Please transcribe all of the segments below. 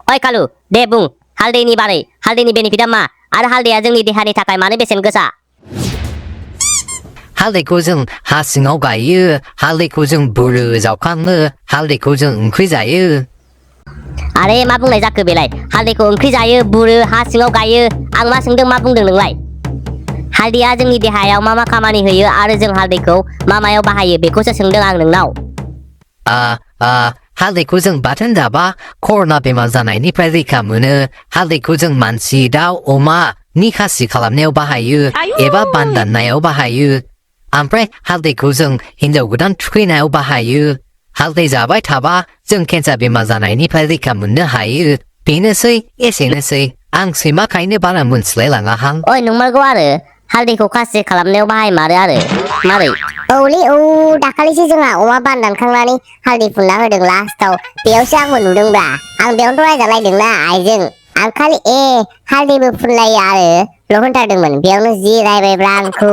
ओइ कालु दे बुं हालदैनि बारै हालदैनि बेनिफिटा मा आरो हालदैया जोंनि देहानि थाखाय मानो बेसेन गोसा हालदैखौ जों हा सिङाव गायो हालदैखौ जों बुरो जावखाङो हालदैखौ जों ओंख्रि जायो आरे मा बुंनाय जाखो बेलाय हालदैखौ ओंख्रि जायो बुरो हा सिङाव गायो आं मा सोंदों मा बुंदों नोंलाय हालदैया जोंनि देहायाव मा खामानि होयो आरो जों हालदैखौ मायाव बाहायो बेखौसो सोंदों आं नोंनाव हालदैखौ जों बाथोन जाबा कर'ना बेमार जानायनिफ्राय रैखा मोनो हालदैखौ जों मानसि दाउ अमानि खासि खालामनायाव बाहायो एबा बान दाननायाव बाहायो ओमफ्राय हालदैखौ जों हिन्जाव गोदान थुखैनायाव बाहायो हालदै जाबाय थाबा जों केन्सार बेमार जानायनिफ्राय रैखा मोननो हायो बेनोसै एसेनोसै आं सैमाखायनो बारा मोनथिलाय लाङाहां ओइ नंमारगौ आरो हालदैखौ खासि खालामनायाव बाहायमारो आरो मारै औलै औ दाखालिसो जोंहा अमा बान दानखांनानै हालदै फुनना होदों लास्टाव बेयावसो आंबो नुदोंब्रा आं बेयावनोथ' रायजालायदोंना आइजों आं खालि हालदैबो फुनलायो आरो ल' होनथारदोंमोन बेयावनो जि रायबायब्रा आंखौ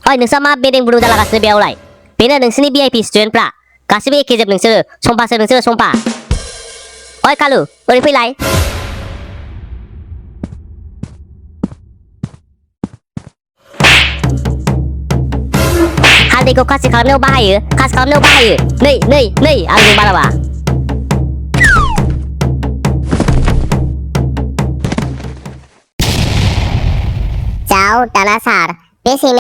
ओइ नोंस्रा मा बेदें बुरुं जालागासिनो बेयावलाय बेनो नोंसोरनि VIP स्टुडेन्टफ्रा गासिबो एखेजोब नोंसोरो सम्पासो नोंसोरो सम्पा ओइ कालु ओरै फैलाय हालदैखौ खासि खालामनायाव बाहायो नै आंजों बाराबा जाव दाना सार बे